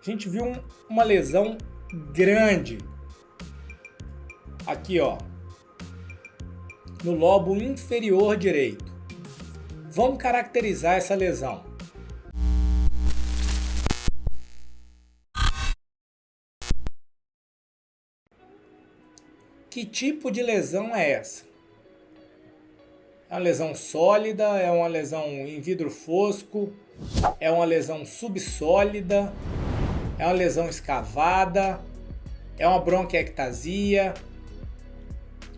A gente viu uma lesão grande aqui, ó, no lobo inferior direito. Vamos caracterizar essa lesão. Que tipo de lesão é essa? É uma lesão sólida? É uma lesão em vidro fosco? É uma lesão subsólida? É uma lesão escavada? É uma bronquiectasia?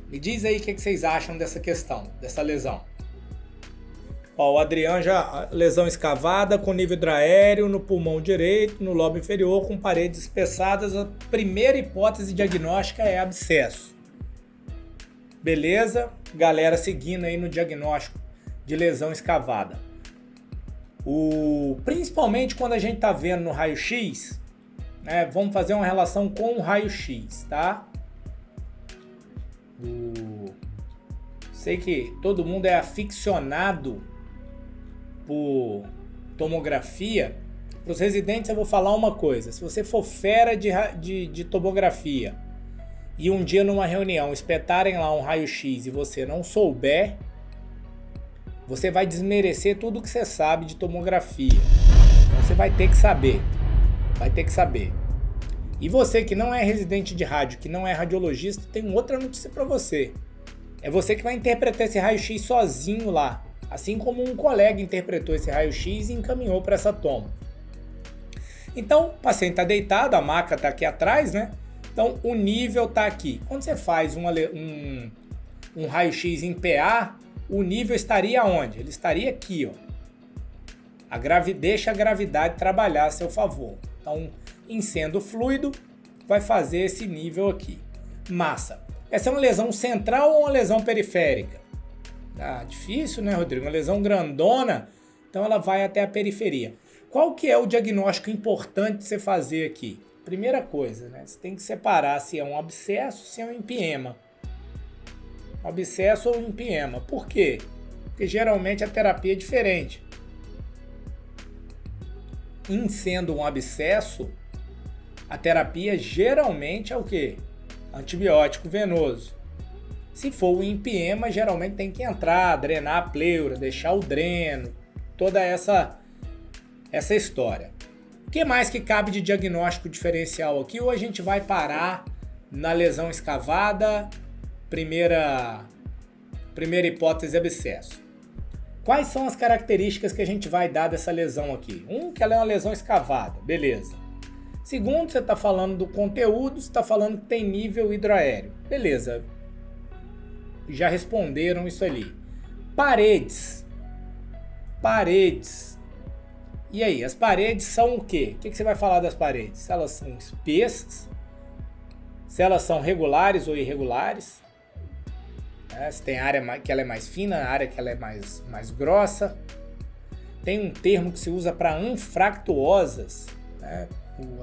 Me diz aí o que vocês acham dessa questão, dessa lesão. Ó, o Adriano já, lesão escavada com nível hidroaéreo no pulmão direito, no lobo inferior, com paredes espessadas. A primeira hipótese diagnóstica é abscesso. Beleza? Galera seguindo aí no diagnóstico de lesão escavada. Principalmente quando a gente tá vendo no raio-x, né? Vamos fazer uma relação com o raio-x, tá? Sei que todo mundo é aficionado por tomografia. Para os residentes eu vou falar uma coisa: se você for fera de tomografia e um dia numa reunião espetarem lá um raio-x e você não souber, você vai desmerecer tudo que você sabe de tomografia. Então você vai ter que saber. Vai ter que saber. E você que não é residente de rádio, que não é radiologista, tem outra notícia para você. É você que vai interpretar esse raio-x sozinho lá. Assim como um colega interpretou esse raio-x e encaminhou para essa toma. Então, o paciente está deitado, a maca está aqui atrás, né? Então, o nível está aqui. Quando você faz um raio-x em PA, o nível estaria onde? Ele estaria aqui, ó. Deixa a gravidade trabalhar a seu favor. Então, em sendo fluido, vai fazer esse nível aqui. Massa. Essa é uma lesão central ou uma lesão periférica? Ah, difícil, né, Rodrigo? Uma lesão grandona, então ela vai até a periferia. Qual que é o diagnóstico importante de você fazer aqui? Primeira coisa, né? Você tem que separar se é um abscesso, se é um empiema. Abscesso ou empiema. Por quê? Porque geralmente a terapia é diferente. Em sendo um abscesso, a terapia geralmente é o quê? Antibiótico venoso. Se for um empiema, geralmente tem que entrar, drenar a pleura, deixar o dreno, toda essa história. O que mais que cabe de diagnóstico diferencial aqui? Ou a gente vai parar na lesão escavada, primeira hipótese abscesso. Quais são as características que a gente vai dar dessa lesão aqui? Que ela é uma lesão escavada, beleza. Segundo, você está falando do conteúdo, você está falando que tem nível hidroaéreo, beleza. Já responderam isso ali. Paredes. E aí, as paredes são o quê? O que você vai falar das paredes? Se elas são espessas, se elas são regulares ou irregulares, né? Se tem área que ela é mais fina, área que ela é mais grossa. Tem um termo que se usa para anfractuosas, né?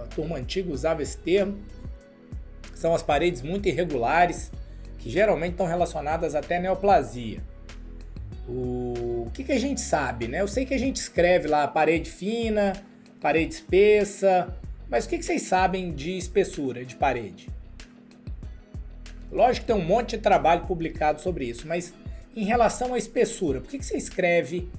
A turma antiga usava esse termo. São as paredes muito irregulares, que geralmente estão relacionadas até à neoplasia. O que a gente sabe, né? Eu sei que a gente escreve lá parede fina, parede espessa, mas o que vocês sabem de espessura de parede? Lógico que tem um monte de trabalho publicado sobre isso, mas em relação à espessura, por que você escreve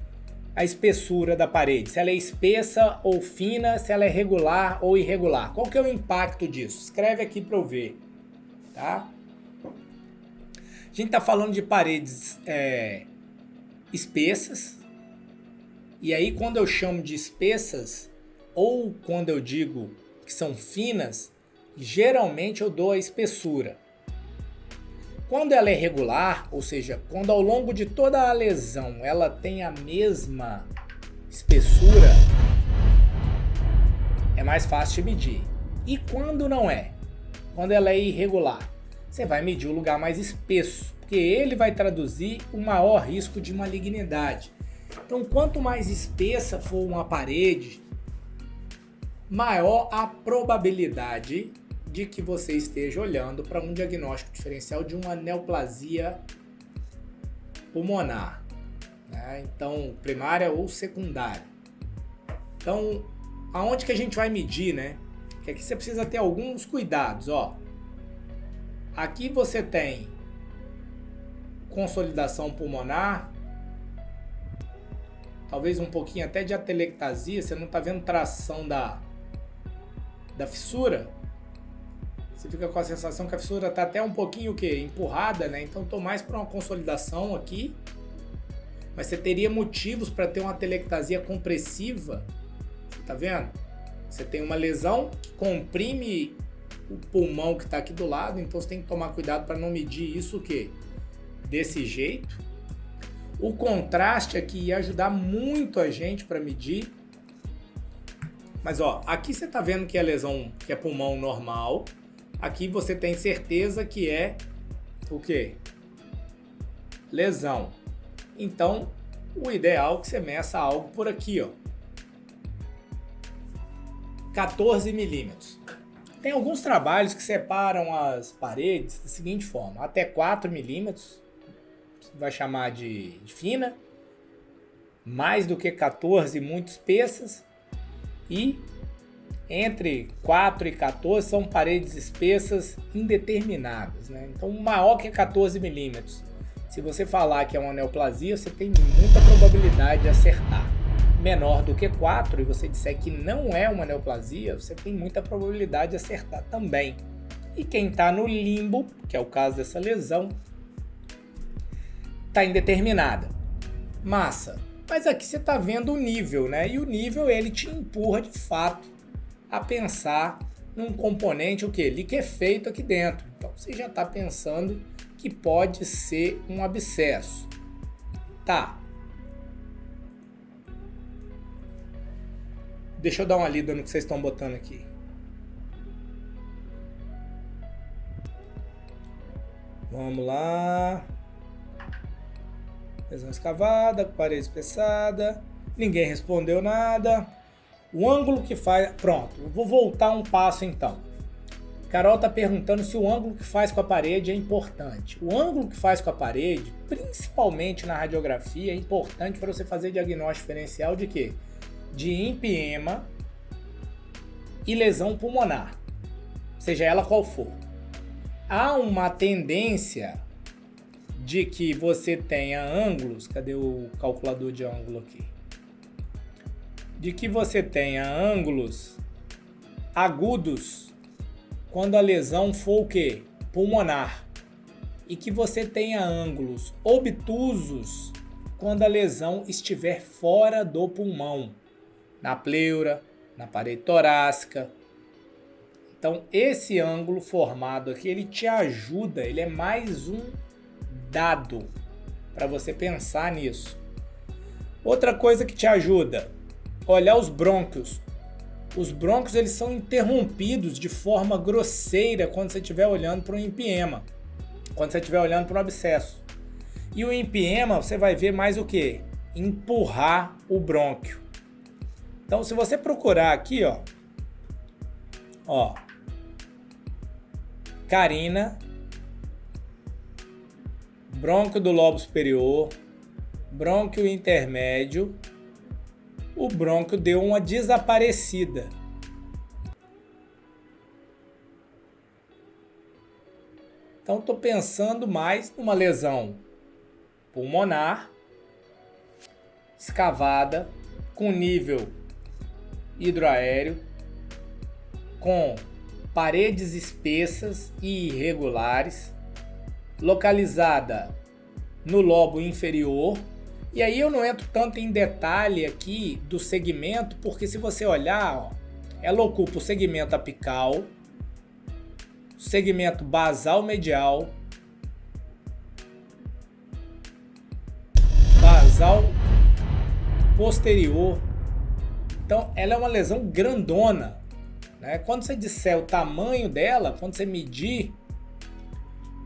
a espessura da parede? Se ela é espessa ou fina, se ela é regular ou irregular? Qual que é o impacto disso? Escreve aqui para eu ver, tá? A gente está falando de paredes espessas, e aí quando eu chamo de espessas, ou quando eu digo que são finas, geralmente eu dou a espessura. Quando ela é regular, ou seja, quando ao longo de toda a lesão ela tem a mesma espessura, é mais fácil de medir. E quando não é? Quando ela é irregular, você vai medir o lugar mais espesso, porque ele vai traduzir o maior risco de malignidade. Então, quanto mais espessa for uma parede, maior a probabilidade de que você esteja olhando para um diagnóstico diferencial de uma neoplasia pulmonar, né? Então, primária ou secundária. Então, aonde que a gente vai medir, né? que aqui você precisa ter alguns cuidados, ó. Aqui você tem consolidação pulmonar, talvez um pouquinho até de atelectasia, você não está vendo tração da fissura. Você fica com a sensação que a fissura está até um pouquinho o quê? Empurrada, né? Então estou mais para uma consolidação aqui, mas você teria motivos para ter uma atelectasia compressiva, você tá vendo? Você tem uma lesão que comprime o pulmão que está aqui do lado, então você tem que tomar cuidado para não medir isso o quê? Desse jeito. O contraste aqui ia ajudar muito a gente para medir. Mas ó, aqui você tá vendo que é lesão, que é pulmão normal. Aqui você tem certeza que é o quê? Lesão. Então, o ideal é que você meça algo por aqui, ó. 14 milímetros. Tem alguns trabalhos que separam as paredes da seguinte forma: até 4 milímetros, vai chamar de fina, mais do que 14, muito espessas, e entre 4 e 14 são paredes espessas indeterminadas, né? Então, maior que 14 milímetros. Se você falar que é uma neoplasia, você tem muita probabilidade de acertar. Menor do que 4 e você disser que não é uma neoplasia, você tem muita probabilidade de acertar também. E quem está no limbo, que é o caso dessa lesão, está indeterminada. Massa. Mas aqui você está vendo o nível, né? E o nível ele te empurra de fato a pensar num componente o quê? Liquefeito aqui dentro. Então você já está pensando que pode ser um abscesso. Tá. Deixa eu dar uma lida no que vocês estão botando aqui. Vamos lá. Lesão escavada, parede espessada. Ninguém respondeu nada. O ângulo que faz... Pronto, eu vou voltar um passo então. Carol está perguntando se o ângulo que faz com a parede é importante. O ângulo que faz com a parede, principalmente na radiografia, é importante para você fazer diagnóstico diferencial de quê? De empiema e lesão pulmonar, seja ela qual for. Há uma tendência de que você tenha ângulos, cadê o calculador de ângulo aqui? De que você tenha ângulos agudos quando a lesão for o quê? Pulmonar. E que você tenha ângulos obtusos quando a lesão estiver fora do pulmão. Na pleura, na parede torácica. Então, esse ângulo formado aqui, ele te ajuda, ele é mais um dado para você pensar nisso. Outra coisa que te ajuda, olhar os brônquios. Os brônquios, eles são interrompidos de forma grosseira quando você estiver olhando para um empiema, quando você estiver olhando para um abscesso. E o empiema, você vai ver mais o quê? Empurrar o brônquio. Então, se você procurar aqui, ó, carina, brônquio do lobo superior, brônquio intermédio, o brônquio deu uma desaparecida. Então, estou pensando mais numa lesão pulmonar, escavada, com nível hidroaéreo, com paredes espessas e irregulares, localizada no lobo inferior. E aí eu não entro tanto em detalhe aqui do segmento, porque se você olhar, ela ocupa o segmento apical, o segmento basal medial, basal posterior. Então, ela é uma lesão grandona, né? Quando você disser o tamanho dela, quando você medir,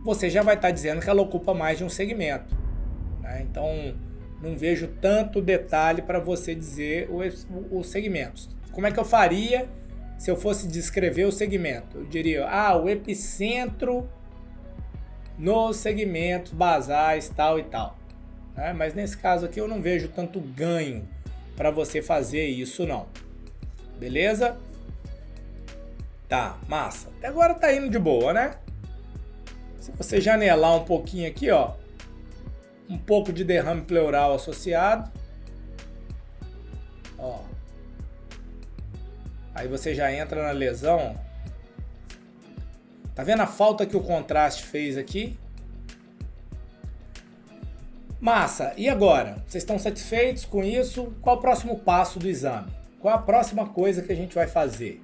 você já vai estar dizendo que ela ocupa mais de um segmento, né? Então, não vejo tanto detalhe para você dizer os segmentos. Como é que eu faria se eu fosse descrever o segmento? Eu diria, o epicentro nos segmentos basais, tal e tal, né? Mas nesse caso aqui eu não vejo tanto ganho para você fazer isso não. Beleza? Tá, massa. Até agora tá indo de boa, né? Se você janelar um pouquinho aqui, ó, um pouco de derrame pleural associado, ó. Aí você já entra na lesão, ó. Tá vendo a falta que o contraste fez aqui? Massa, e agora? Vocês estão satisfeitos com isso? Qual o próximo passo do exame? Qual a próxima coisa que a gente vai fazer?